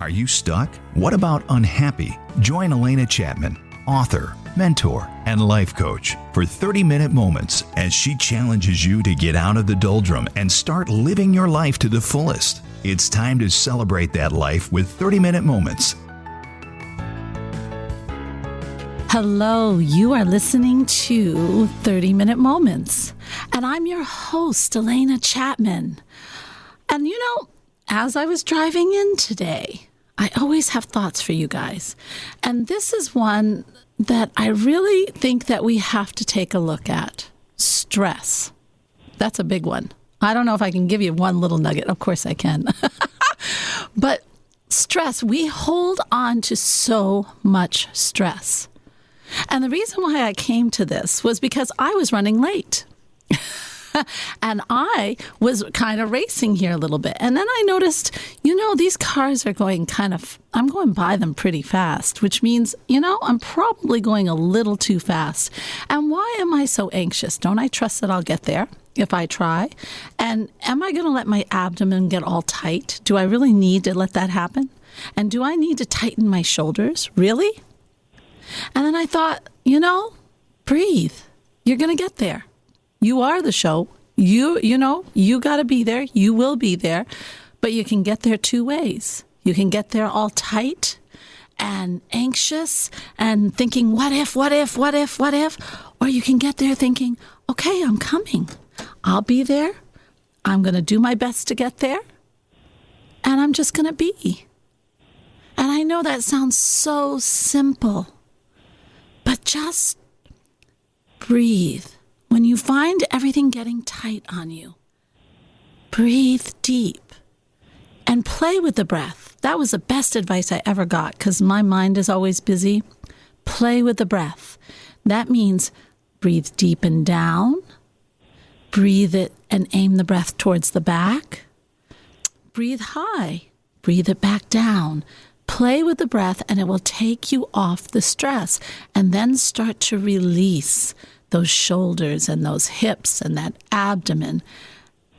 Are you stuck? What about unhappy? Join Alena Chapman, author, mentor, and life coach for 30-minute moments as she challenges you to get out of the doldrum and start living your life to the fullest. It's time to celebrate that life with 30-minute moments. Hello, you are listening to 30-Minute Moments, and I'm your host, Alena Chapman. And as I was driving in today, I always have thoughts for you guys. And this is one that I really think that we have to take a look at. Stress. That's a big one. I don't know if I can give you one little nugget. Of course I can. But stress, we hold on to so much stress. And the reason why I came to this was because I was running late. And I was kind of racing here a little bit. And then I noticed, these cars are going I'm going by them pretty fast, which means, I'm probably going a little too fast. And why am I so anxious? Don't I trust that I'll get there if I try? And am I going to let my abdomen get all tight? Do I really need to let that happen? And do I need to tighten my shoulders? Really? And then I thought, breathe. You're going to get there. You are the show. You got to be there. You will be there. But you can get there two ways. You can get there all tight and anxious and thinking, what if? Or you can get there thinking, okay, I'm coming. I'll be there. I'm going to do my best to get there. And I'm just going to be. And I know that sounds so simple. But just breathe. When you find everything getting tight on you, breathe deep and play with the breath. That was the best advice I ever got because my mind is always busy. Play with the breath. That means breathe deep and down. Breathe it and aim the breath towards the back. Breathe high. Breathe it back down. Play with the breath and it will take you off the stress and then start to release those shoulders and those hips and that abdomen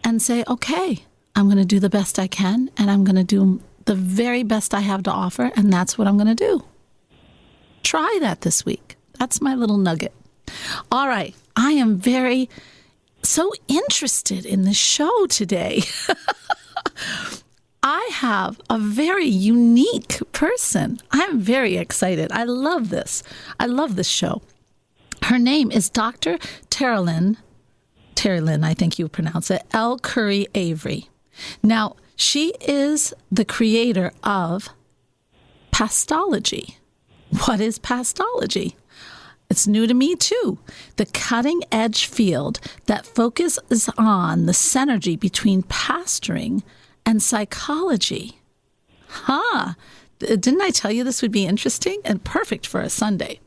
and say, okay, I'm going to do the best I can and I'm going to do the very best I have to offer and that's what I'm going to do. Try that this week. That's my little nugget. All right. I am so interested in this show today. I have a very unique person. I'm very excited. I love this. I love this show. Her name is Dr. Terrilyn, I think you pronounce it, L. Curry Avery. Now, she is the creator of pastology. What is pastology? It's new to me, too. The cutting-edge field that focuses on the synergy between pastoring and psychology. Didn't I tell you this would be interesting and perfect for a Sunday?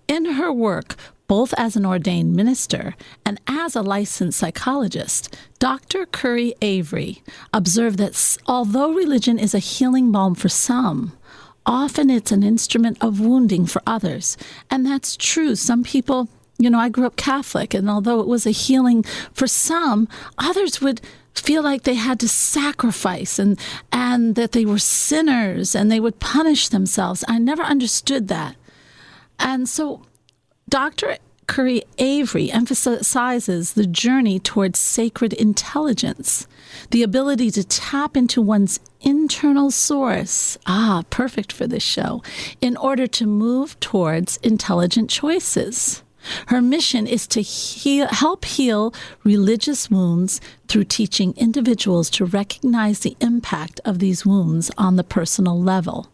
In her work, both as an ordained minister and as a licensed psychologist, Dr. Curry Avery observed that although religion is a healing balm for some, often it's an instrument of wounding for others. And that's true. Some people, I grew up Catholic, and although it was a healing for some, others would feel like they had to sacrifice and that they were sinners and they would punish themselves. I never understood that. And so Dr. Curry Avery emphasizes the journey towards sacred intelligence, the ability to tap into one's internal source, perfect for this show, in order to move towards intelligent choices. Her mission is to help heal religious wounds through teaching individuals to recognize the impact of these wounds on the personal level.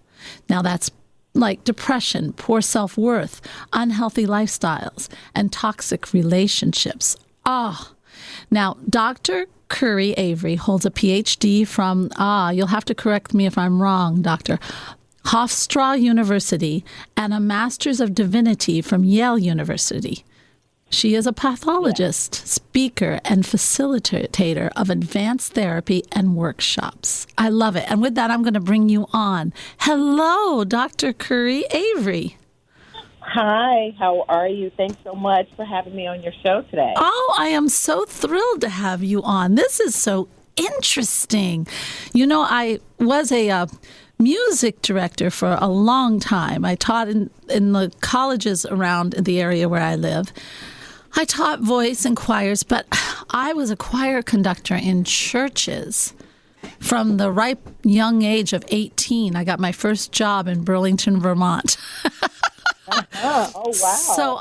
Now that's like depression, poor self-worth, unhealthy lifestyles, and toxic relationships. Now, Dr. Curry Avery holds a PhD from, you'll have to correct me if I'm wrong, Dr. Hofstra University, and a Master's of Divinity from Yale University. She is a pathologist, speaker, and facilitator of advanced therapy and workshops. I love it. And with that, I'm going to bring you on. Hello, Dr. Curry Avery. Hi, how are you? Thanks so much for having me on your show today. Oh, I am so thrilled to have you on. This is so interesting. You know, I was a music director for a long time. I taught in the colleges around the area where I live. I taught voice and choirs, but I was a choir conductor in churches. From the ripe young age of 18, I got my first job in Burlington, Vermont. Oh,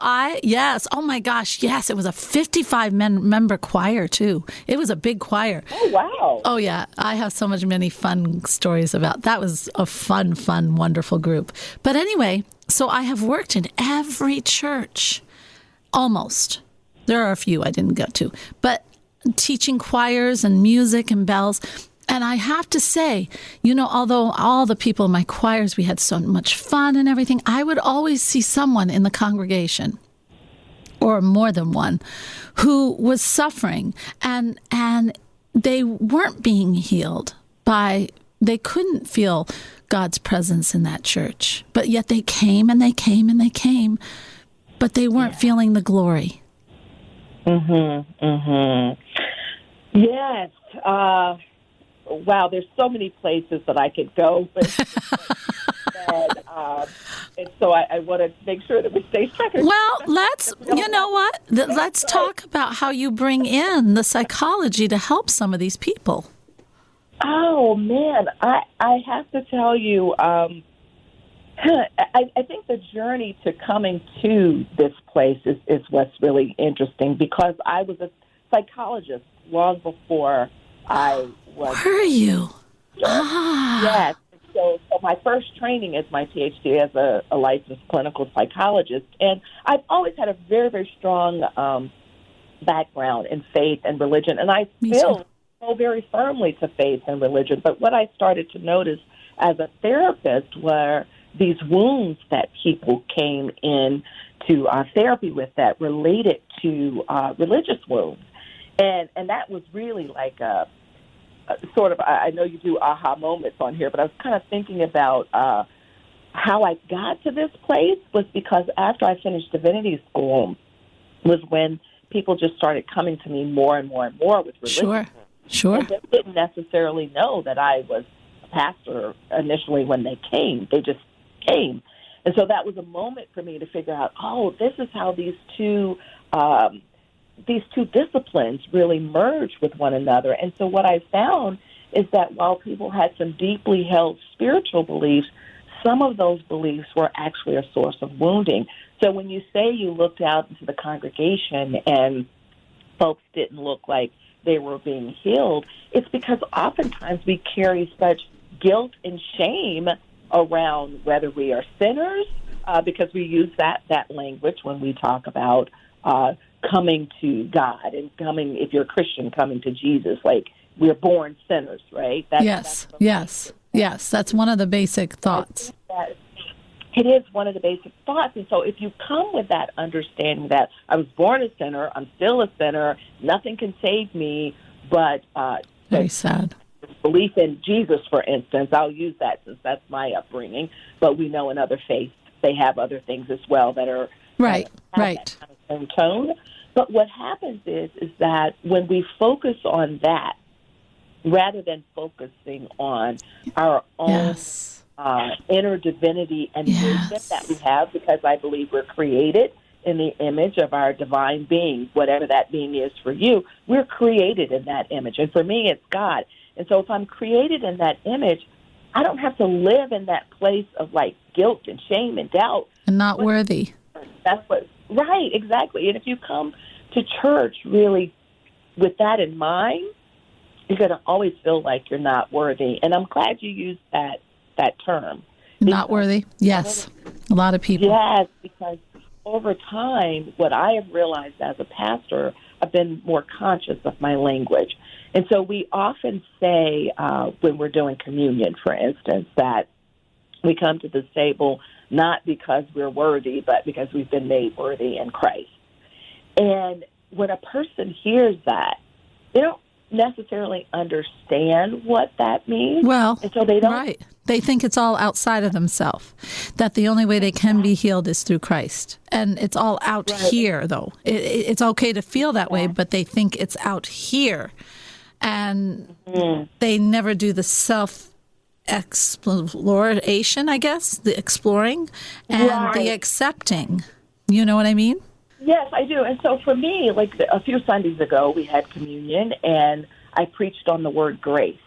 wow. Yes. Oh, my gosh. Yes. It was a 55-member choir, too. It was a big choir. Oh, wow. Oh, yeah. I have so many fun stories about that. Was a fun, wonderful group. But anyway, so I have worked in every church, almost. There are a few I didn't go to, but teaching choirs and music and bells. And I have to say, you know, although all the people in my choirs, we had so much fun and everything, I would always see someone in the congregation, or more than one, who was suffering and they weren't being healed they couldn't feel God's presence in that church. But yet they came and they came and they came, but they weren't feeling the glory. Yes. Wow, there's so many places that I could go. And so I want to make sure that we stay structured. Well, you know what? Let's talk about how you bring in the psychology to help some of these people. Oh, man. I have to tell you, I think the journey to coming to this place is what's really interesting, because I was a psychologist long before I was. Were you? Yes. So my first training is my PhD as a licensed clinical psychologist. And I've always had a very, very strong background in faith and religion. And I still go very firmly to faith and religion. But what I started to notice as a therapist were these wounds that people came in to therapy with that related to religious wounds. And that was really like a sort of, I know you do aha moments on here, but I was kind of thinking about how I got to this place was because after I finished divinity school was when people just started coming to me more and more and more with religion. Sure. And they didn't necessarily know that I was a pastor initially when they came. They just came. And so that was a moment for me to figure out, this is how these two disciplines really merge with one another. And so what I found is that while people had some deeply held spiritual beliefs, some of those beliefs were actually a source of wounding. So when you say you looked out into the congregation and folks didn't look like they were being healed, it's because oftentimes we carry such guilt and shame around whether we are sinners, because we use that language when we talk about coming to God and coming, if you're a Christian, coming to Jesus, like we're born sinners, right? Yes. That's one of the basic thoughts. It is one of the basic thoughts. And so if you come with that understanding that I was born a sinner, I'm still a sinner, nothing can save me, but very sad. Belief in Jesus, for instance, I'll use that since that's my upbringing, but we know in other faiths they have other things as well that are right. That kind of same tone. But what happens is that when we focus on that, rather than focusing on our own inner divinity and wisdom that we have, because I believe we're created in the image of our divine being, whatever that being is for you, we're created in that image. And for me, it's God. And so if I'm created in that image, I don't have to live in that place of like guilt and shame and doubt. And not worthy. That's what, right, exactly. And if you come to church really with that in mind, you're going to always feel like you're not worthy. And I'm glad you used that term. Not worthy? Yes. A lot of people. Yes, because over time, what I have realized as a pastor, I've been more conscious of my language. And so we often say when we're doing communion, for instance, that we come to this table not because we're worthy, but because we've been made worthy in Christ. And when a person hears that, they don't necessarily understand what that means. Well, and so they don't. Right. They think it's all outside of themselves, that the only way they can be healed is through Christ. And it's all out here, though. It's okay to feel that way, but they think it's out here. and they never do the self-exploration, I guess, the exploring and the accepting. You know what I mean? Yes, I do. And so for me, like a few Sundays ago, we had communion, and I preached on the word grace.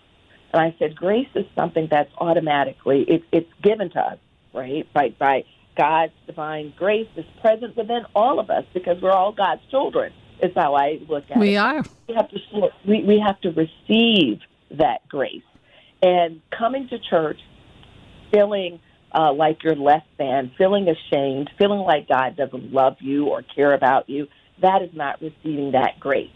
And I said, grace is something that's automatically, it's given to us, right? By God's divine grace is present within all of us because we're all God's children, is how I look at it. We are. We have to receive that grace. And coming to church, feeling like you're less than, feeling ashamed, feeling like God doesn't love you or care about you, that is not receiving that grace.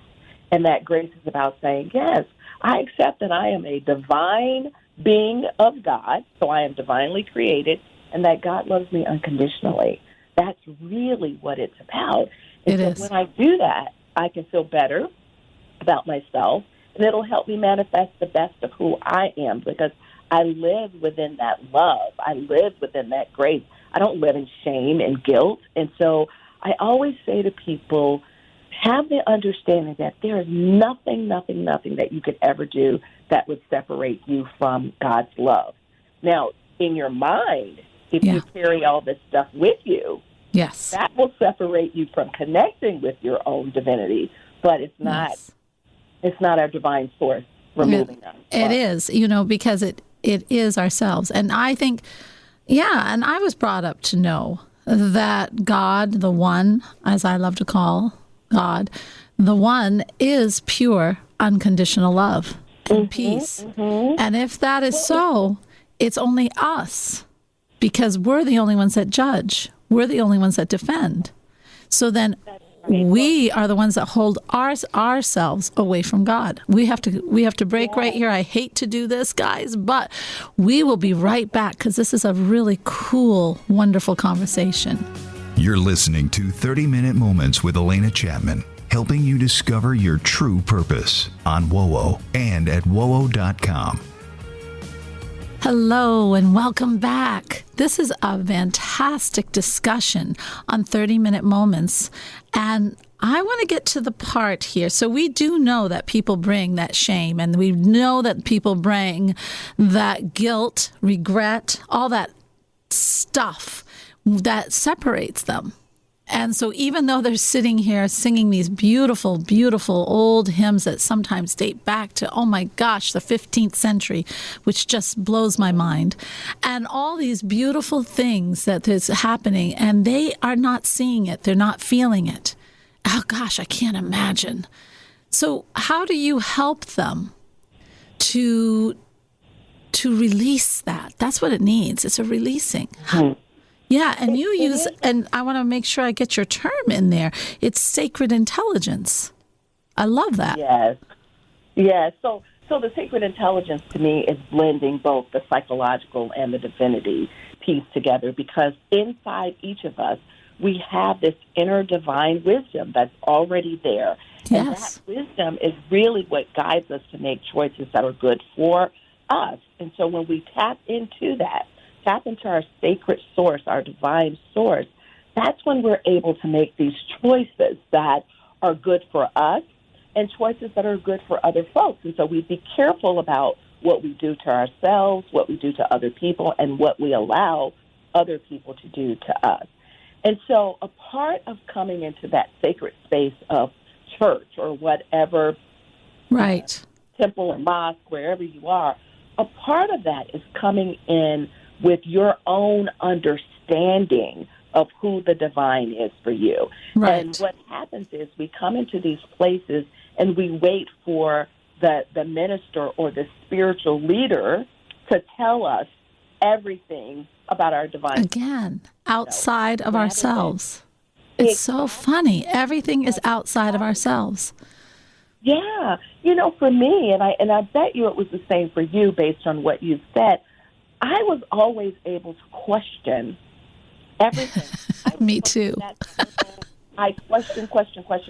And that grace is about saying, yes, I accept that I am a divine being of God, so I am divinely created, and that God loves me unconditionally. That's really what it's about. And so when I do that, I can feel better about myself, and it'll help me manifest the best of who I am because I live within that love. I live within that grace. I don't live in shame and guilt. And so I always say to people, have the understanding that there is nothing that you could ever do that would separate you from God's love. Now, in your mind, if you carry all this stuff with you, that will separate you from connecting with your own divinity, but it's not our divine source removing them. It is, because it is ourselves. And I think, and I was brought up to know that God, the one, as I love to call God, the one is pure, unconditional love and peace. And if that is so, it's only us, because we're the only ones that judge. We're the only ones that defend. So then we are the ones that hold ourselves away from God. We have to break right here. I hate to do this, guys, but we will be right back because this is a really cool, wonderful conversation. You're listening to 30-Minute Moments with Alena Chapman, helping you discover your true purpose on WOWO and at WOWO.com. Hello and welcome back. This is a fantastic discussion on 30-minute moments. And I want to get to the part here. So we do know that people bring that shame, and we know that people bring that guilt, regret, all that stuff that separates them. And so even though they're sitting here singing these beautiful, beautiful old hymns that sometimes date back to, oh my gosh, the 15th century, which just blows my mind, and all these beautiful things that is happening, and they are not seeing it, they're not feeling it. Oh gosh, I can't imagine. So how do you help them to release that? That's what it needs. It's a releasing. Yeah, and you use, and I want to make sure I get your term in there. It's sacred intelligence. I love that. Yes. So the sacred intelligence to me is blending both the psychological and the divinity piece together, because inside each of us, we have this inner divine wisdom that's already there. Yes. And that wisdom is really what guides us to make choices that are good for us. And so when we tap into our sacred source, our divine source, that's when we're able to make these choices that are good for us and choices that are good for other folks. And so we be careful about what we do to ourselves, what we do to other people, and what we allow other people to do to us. And so a part of coming into that sacred space of church or whatever, temple or mosque, wherever you are, a part of that is coming in with your own understanding of who the divine is for you. Right. And what happens is we come into these places and we wait for the minister or the spiritual leader to tell us everything about our divine. Again, outside of ourselves. It's so funny. Everything is outside of ourselves. Yeah. For me, and I bet you it was the same for you based on what you've said, I was always able to question everything. Me too. I question.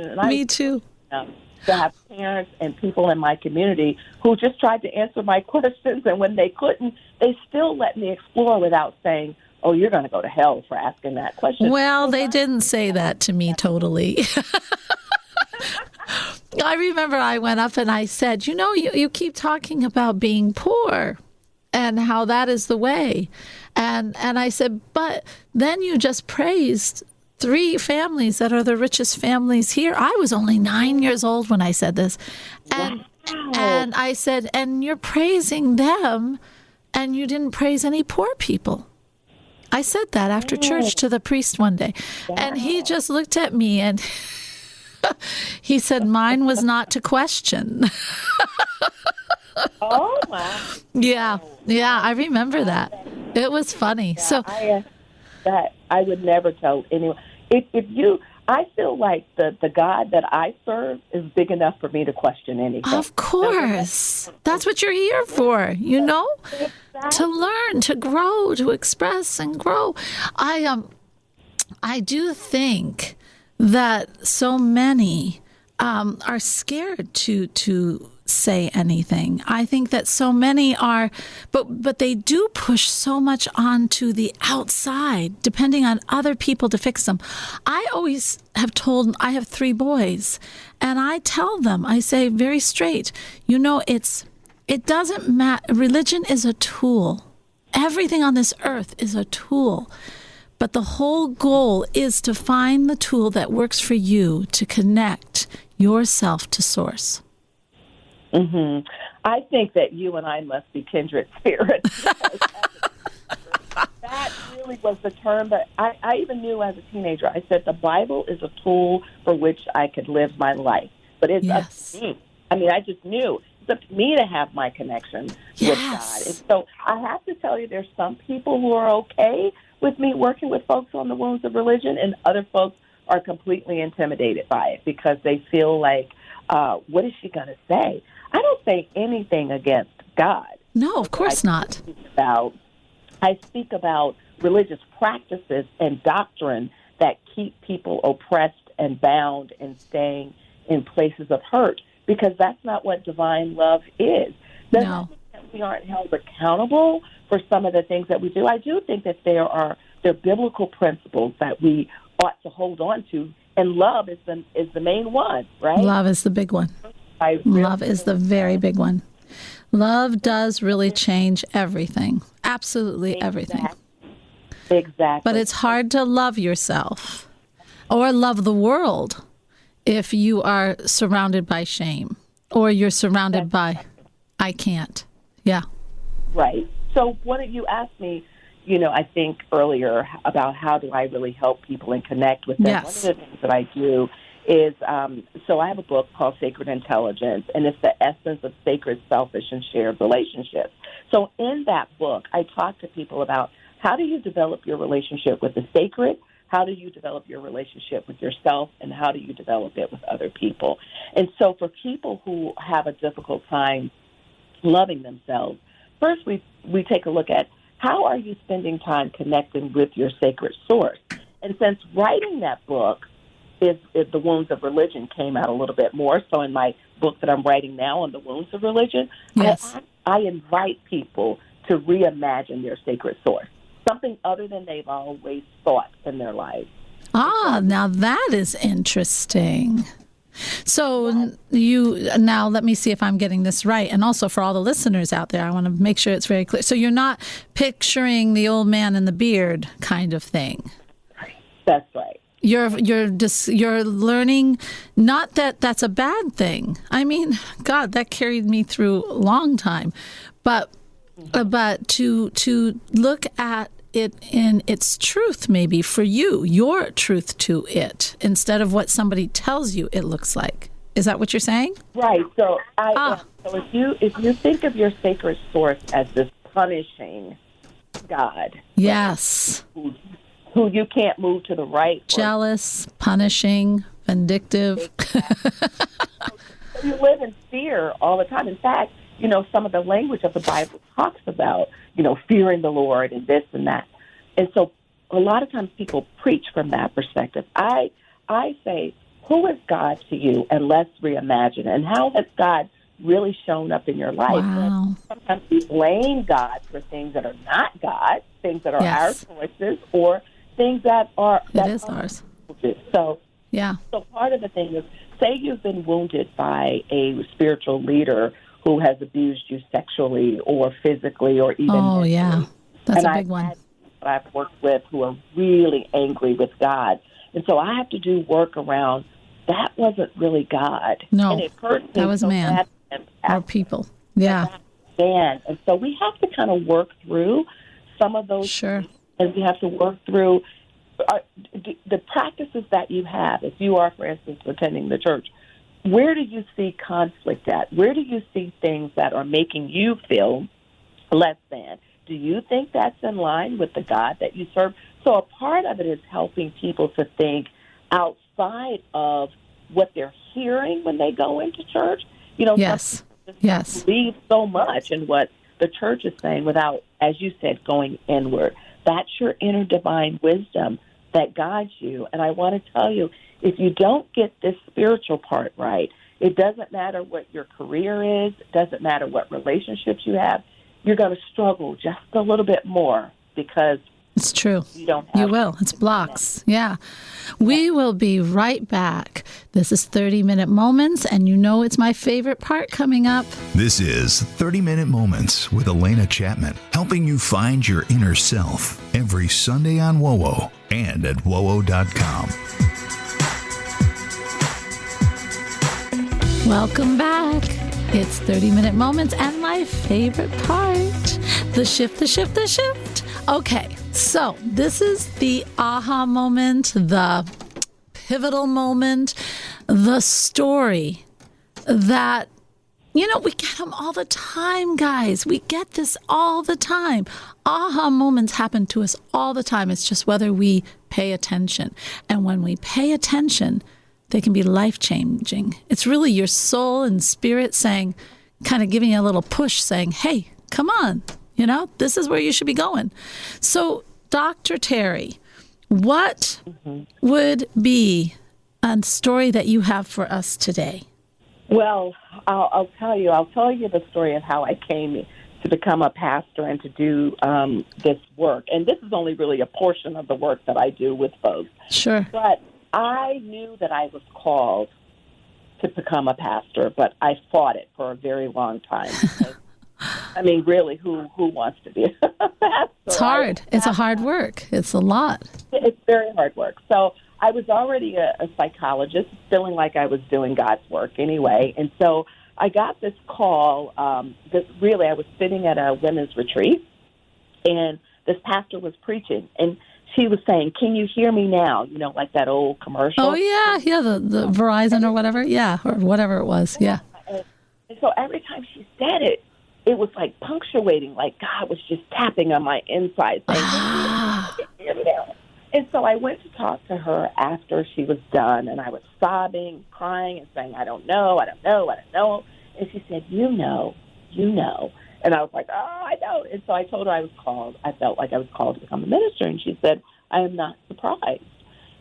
And Me too. To have parents and people in my community who just tried to answer my questions, and when they couldn't, they still let me explore without saying, oh, you're going to go to hell for asking that question. Well, they didn't say that to me totally. I remember I went up and I said, you keep talking about being poor and how that is the way. And I said, but then you just praised 3 families that are the richest families here. I was only 9 years old when I said this. And I said, and you're praising them and you didn't praise any poor people. I said that after church to the priest one day. And he just looked at me and he said, mine was not to question. Oh, wow. Yeah, I remember that. It was funny. Yeah, I would never tell anyone. I feel like the God that I serve is big enough for me to question anything. Of course. That's what you're here for, Exactly. to learn, to grow, to express and grow. I do think that so many are scared to say anything. I think that so many are, but they do push so much onto the outside, depending on other people to fix them. I always have told, I have 3 boys, and I tell them, I say very straight, it doesn't matter. Religion is a tool. Everything on this earth is a tool. But the whole goal is to find the tool that works for you to connect yourself to Source. Mm-hmm. I think that you and I must be kindred spirits. That really was the term that I even knew as a teenager. I said the Bible is a tool for which I could live my life. But it's up to me. I mean, I just knew it's up to me to have my connection with God. And so I have to tell you, there's some people who are okay with me working with folks on the wounds of religion, and other folks are completely intimidated by it because they feel like, what is she going to say? I don't say anything against God. No, of course not. I speak about religious practices and doctrine that keep people oppressed and bound and staying in places of hurt, because that's not what divine love is. No. We aren't held accountable for some of the things that we do. I do think that there are biblical principles that we ought to hold on to, and love is the main one, right? Love is the big one. Love is the very big one. Love does really change everything. Absolutely everything. Exactly. But it's hard to love yourself or love the world if you are surrounded by shame or you're surrounded by, I can't. Yeah. Right. So you asked me, I think earlier about how do I really help people and connect with them. Yes. One of the things that I do is, so I have a book called Sacred Intelligence, and it's the essence of sacred, selfish, and shared relationships. So in that book, I talk to people about how do you develop your relationship with the sacred, how do you develop your relationship with yourself, and how do you develop it with other people. And so for people who have a difficult time loving themselves, first we take a look at how are you spending time connecting with your sacred source. And since writing that book, if the wounds of religion came out a little bit more. So in my book that I'm writing now on the wounds of religion, yes. I invite people to reimagine their sacred source, something other than they've always thought in their lives. Now that is interesting. So now let me see if I'm getting this right. And also for all the listeners out there, I want to make sure it's very clear. So you're not picturing the old man in the beard kind of thing. That's right. You're learning, not that that's a bad thing. I mean, God, that carried me through a long time, but to look at it in its truth, maybe for you, your truth to it, instead of what somebody tells you it looks like. Is that what you're saying? Right. So so if you think of your sacred source as this punishing God, yes, right, who you can't move to the right. Jealous, punishing, vindictive. You live in fear all the time. In fact, some of the language of the Bible talks about, fearing the Lord and this and that. And so a lot of times people preach from that perspective. I say, who is God to you? And let's reimagine. And how has God really shown up in your life? Wow. And sometimes we blame God for things that are not God, things that are yes. our choices, or things that are... It is ours. So Yeah. So part of the thing is, say you've been wounded by a spiritual leader who has abused you sexually or physically or even mentally. Yeah. That's and a big one. I've worked with who are really angry with God. And so I have to do work around that wasn't really God. No, and it hurt me that was so man bad. or people. Yeah. Man. And so we have to kind of work through some of those Sure. things, and we have to work through the practices that you have. If you are, for instance, attending the church, where do you see conflict at? Where do you see things that are making you feel less than? Do you think that's in line with the God that you serve? So a part of it is helping people to think outside of what they're hearing when they go into church. You know, Yes. Yes. believe so much in what the church is saying without, as you said, going inward. That's your inner divine wisdom that guides you. And I want to tell you, if you don't get this spiritual part right, it doesn't matter what your career is, it doesn't matter what relationships you have, you're going to struggle just a little bit more because it's true. you will. It's blocks. Yeah. We will be right back. This is 30-Minute Moments, and you know it's my favorite part coming up. This is 30-Minute Moments with Alena Chapman, helping you find your inner self every Sunday on WOWO and at WOWO.com. Welcome back. It's 30-Minute Moments and my favorite part, the shift. Okay, so this is the aha moment, the pivotal moment, the story that, we get them all the time, guys. We get this all the time. Aha moments happen to us all the time. It's just whether we pay attention. And when we pay attention, they can be life-changing. It's really your soul and spirit saying, kind of giving you a little push saying, hey, come on, this is where you should be going. So, Dr. Terry, what would be a story that you have for us today? Well, I'll tell you the story of how I came to become a pastor and to do this work. And this is only really a portion of the work that I do with folks. Sure. But I knew that I was called to become a pastor, but I fought it for a very long time. I mean, really, who wants to be a pastor? It's hard. It's a hard work. It's a lot. It's very hard work. So I was already a psychologist, feeling like I was doing God's work anyway. And so I got this call that really I was sitting at a women's retreat, and this pastor was preaching. And she was saying, can you hear me now? Like that old commercial. Oh, yeah. Yeah, the Verizon or whatever. Yeah, or whatever it was. Yeah. And so every time she said it, it was like punctuating, like God was just tapping on my inside saying, can you hear me now? And so I went to talk to her after she was done, and I was sobbing, crying, and saying, I don't know. And she said, you know. And I was like, I know. And so I told her I was called. I felt like I was called to become a minister. And she said, I am not surprised.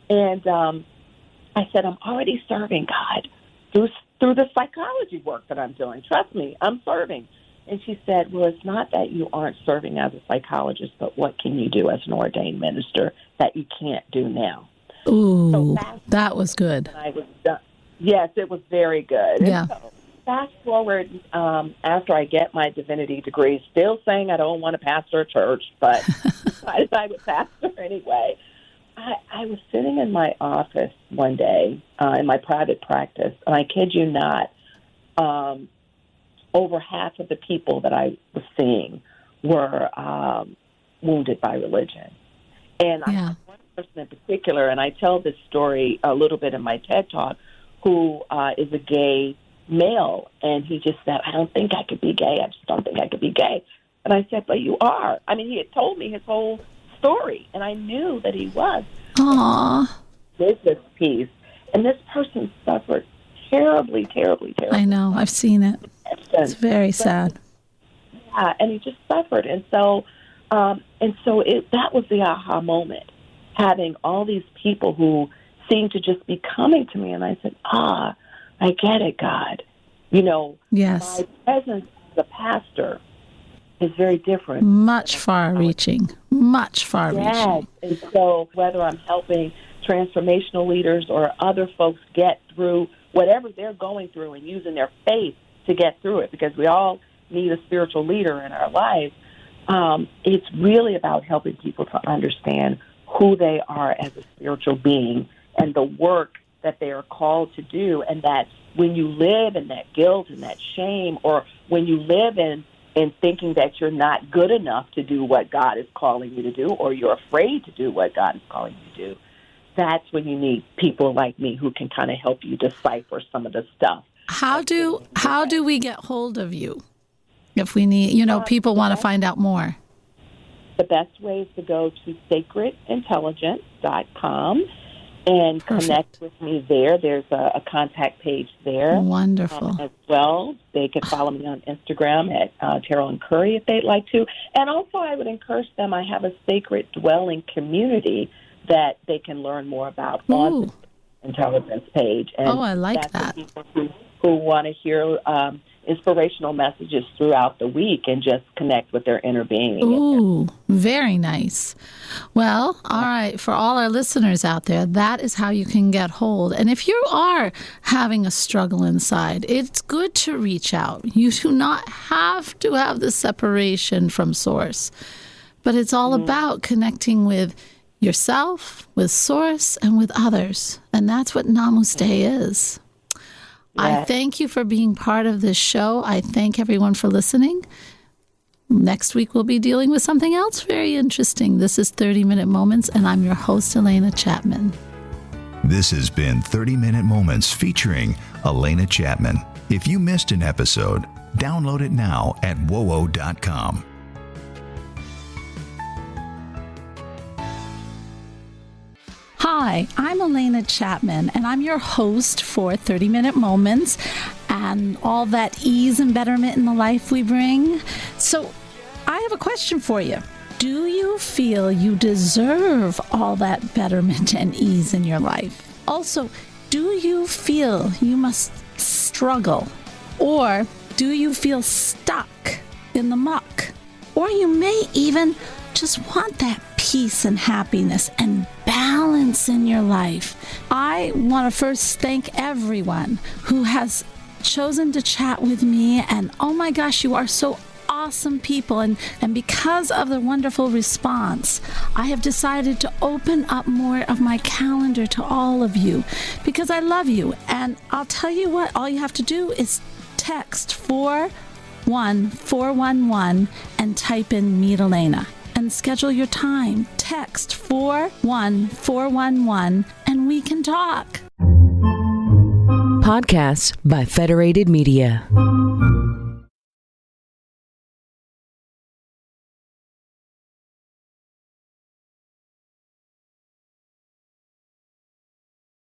And I said, I'm already serving God through the psychology work that I'm doing. Trust me, I'm serving. And she said, well, it's not that you aren't serving as a psychologist, but what can you do as an ordained minister that you can't do now? Ooh, so that was good. I was done. Yes, it was very good. Yeah. And so fast forward, after I get my divinity degree, still saying I don't want to pastor a church, but I would pastor anyway. I was sitting in my office one day in my private practice, and I kid you not, over half of the people that I was seeing were wounded by religion. And I have one person in particular, and I tell this story a little bit in my TED Talk, who is a gay male, and he just said, I don't think I could be gay. I just don't think I could be gay. And I said, but you are. I mean, he had told me his whole story, and I knew that he was. Aww. With this piece. And this person suffered terribly. I know. I've seen it. It's very sad. Yeah, and he just suffered. And so that was the aha moment, having all these people who seemed to just be coming to me. And I said, I get it, God. Yes. My presence as a pastor is very different. Much far-reaching. And so whether I'm helping transformational leaders or other folks get through whatever they're going through and using their faith to get through it, because we all need a spiritual leader in our lives. It's really about helping people to understand who they are as a spiritual being and the work that they are called to do, and that when you live in that guilt and that shame, or when you live in thinking that you're not good enough to do what God is calling you to do, or you're afraid to do what God is calling you to do, that's when you need people like me who can kind of help you decipher some of the stuff. How do we get hold of you if we need, people want to find out more? The best way is to go to sacredintelligence.com and connect with me there. There's a contact page there. Wonderful. As well. They can follow me on Instagram at Terrell and Curry if they'd like to. And also I would encourage them, I have a Sacred Dwelling community that they can learn more about on the intelligence page. And I like that. For people who want to hear inspirational messages throughout the week and just connect with their inner being. Ooh, very nice. Well, all right, for all our listeners out there, that is how you can get hold. And if you are having a struggle inside, it's good to reach out. You do not have to have the separation from Source, but it's all about connecting with yourself, with Source, and with others. And that's what Namaste is. I thank you for being part of this show. I thank everyone for listening. Next week, we'll be dealing with something else very interesting. This is 30-Minute Moments, and I'm your host, Alena Chapman. This has been 30-Minute Moments featuring Alena Chapman. If you missed an episode, download it now at wowo.com. Hi, I'm Alena Chapman, and I'm your host for 30-Minute Moments and all that ease and betterment in the life we bring. So I have a question for you. Do you feel you deserve all that betterment and ease in your life? Also, do you feel you must struggle? Or do you feel stuck in the muck? Or you may even just want that peace and happiness and balance in your life. I want to first thank everyone who has chosen to chat with me, and oh my gosh, you are so awesome people, and because of the wonderful response, I have decided to open up more of my calendar to all of you because I love you. And I'll tell you what, all you have to do is text 41411 and type in Meet Alena and schedule your time. Text 41411 and we can talk. Podcasts by Federated Media.